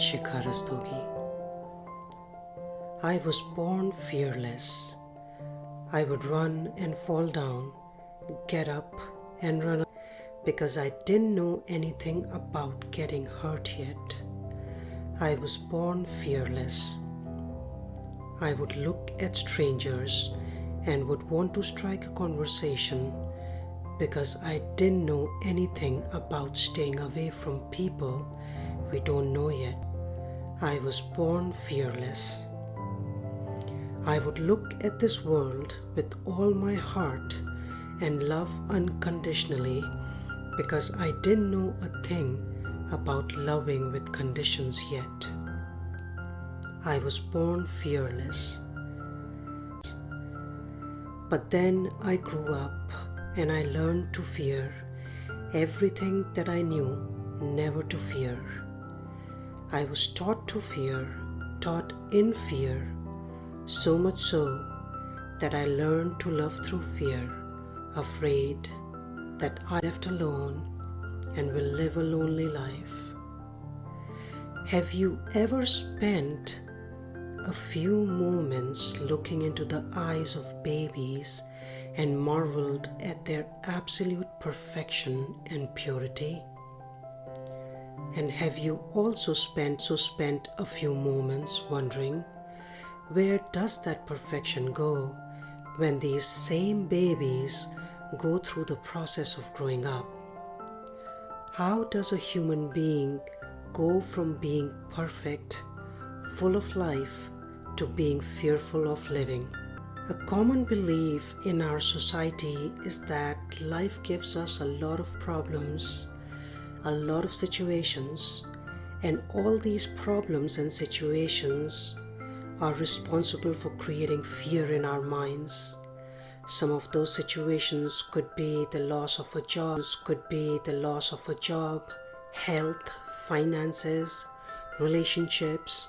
Shikha Rastogi. I was born fearless. I would run and fall down, get up and run because I didn't know anything about getting hurt yet. I was born fearless. I would look at strangers and would want to strike a conversation because I didn't know anything about staying away from people we don't know yet. I was born fearless. I would look at this world with all my heart and love unconditionally because I didn't know a thing about loving with conditions yet. I was born fearless. But then I grew up and I learned to fear everything that I knew never to fear. I was taught to fear, taught in fear, so much so that I learned to love through fear, afraid that I left alone and will live a lonely life. Have you ever spent a few moments looking into the eyes of babies and marveled at their absolute perfection and purity? And have you also spent a few moments wondering, where does that perfection go when these same babies go through the process of growing up? How does a human being go from being perfect, full of life, to being fearful of living? A common belief in our society is that life gives us a lot of problems, a lot of situations, and all these problems and situations are responsible for creating fear in our minds. Some of those situations could be the loss of a job, health, finances, relationships.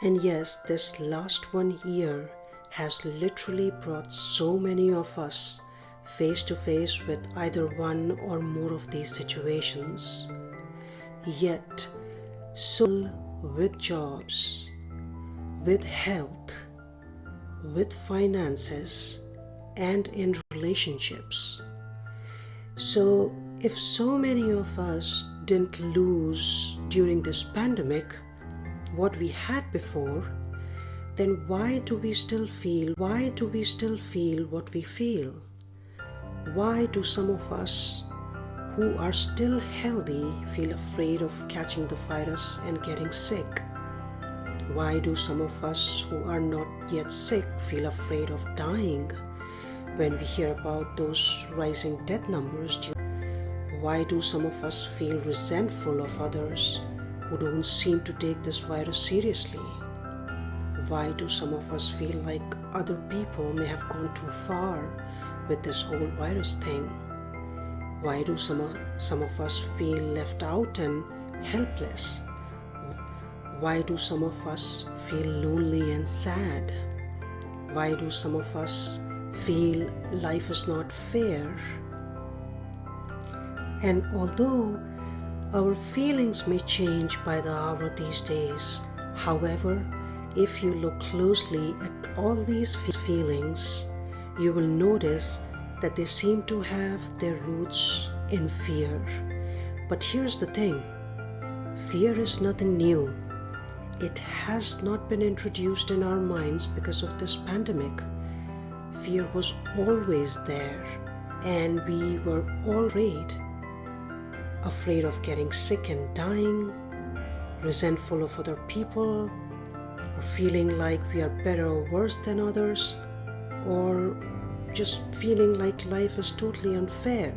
And yes, this last 1 year has literally brought so many of us face to face with either one or more of these situations. Yet, so with jobs, with health, with finances, and in relationships. So, if so many of us didn't lose during this pandemic what we had before, then why do we still feel what we feel? Why do some of us who are still healthy feel afraid of catching the virus and getting sick? Why do some of us who are not yet sick feel afraid of dying when we hear about those rising death numbers? Why do some of us feel resentful of others who don't seem to take this virus seriously? Why do some of us feel like other people may have gone too far with this whole virus thing? Why do some of us feel left out and helpless? Why do some of us feel lonely and sad? Why do some of us feel life is not fair? And although our feelings may change by the hour these days, however, if you look closely at all these feelings, you will notice that they seem to have their roots in fear. But here's the thing, fear is nothing new. It has not been introduced in our minds because of this pandemic. Fear was always there, and we were all afraid of getting sick and dying, resentful of other people, or feeling like we are better or worse than others, or just feeling like life is totally unfair.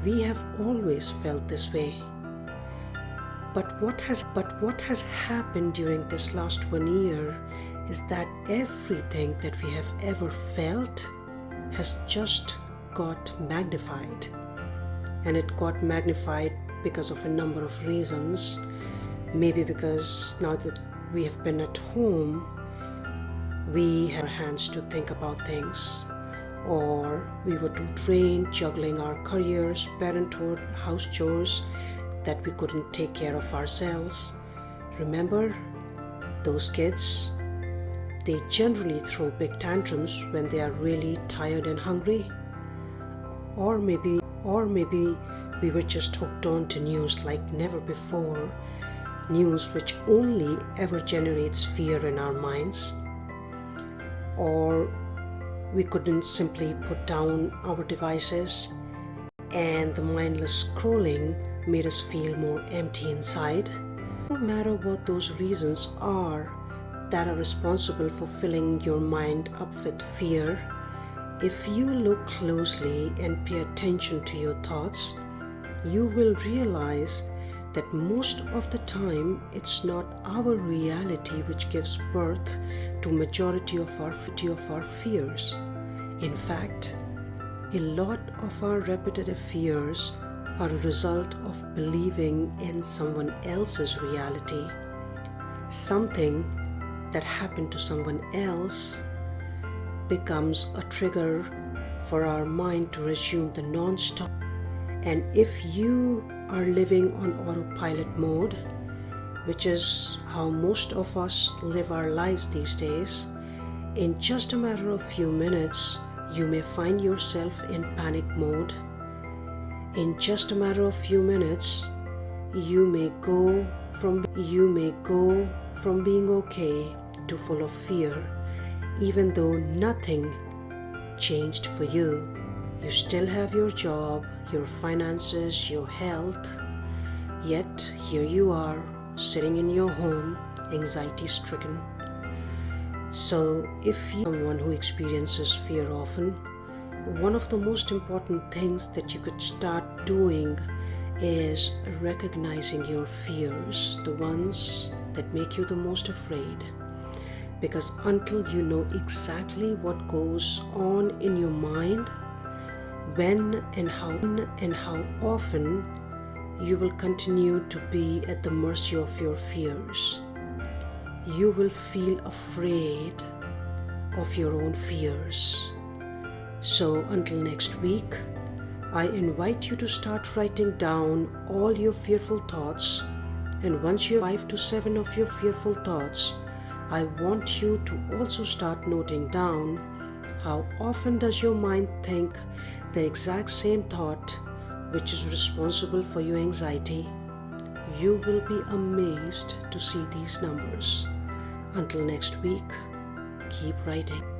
We have always felt this way. But what has happened during this last 1 year is that everything that we have ever felt has just got magnified. And it got magnified because of a number of reasons. Maybe because now that we have been at home, we have our hands to think about things, or we were too drained juggling our careers, parenthood, house chores, that we couldn't take care of ourselves. Remember those kids? They generally throw big tantrums when they are really tired and hungry. Or maybe we were just hooked on to news like never before, news which only ever generates fear in our minds. Or we couldn't simply put down our devices and the mindless scrolling made us feel more empty inside. No matter what those reasons are that are responsible for filling your mind up with fear, if you look closely and pay attention to your thoughts, you will realize that most of the time it's not our reality which gives birth to majority of our fears. In fact, a lot of our repetitive fears are a result of believing in someone else's reality. Something that happened to someone else becomes a trigger for our mind to resume the non-stop. And if you are living on autopilot mode, which is how most of us live our lives these days, in just a matter of few minutes, you may find yourself in panic mode. In just a matter of few minutes, you may go from being okay to full of fear, even though nothing changed for you. You still have your job, your finances, your health, yet here you are, sitting in your home, anxiety-stricken. So if you're someone who experiences fear often, one of the most important things that you could start doing is recognizing your fears, the ones that make you the most afraid. Because until you know exactly what goes on in your mind, when and how often, you will continue to be at the mercy of your fears. You will feel afraid of your own fears. So until next week, I invite you to start writing down all your fearful thoughts, and once you have 5 to 7 of your fearful thoughts, I want you to also start noting down how often does your mind think the exact same thought which is responsible for your anxiety. You will be amazed to see these numbers. Until next week, keep writing.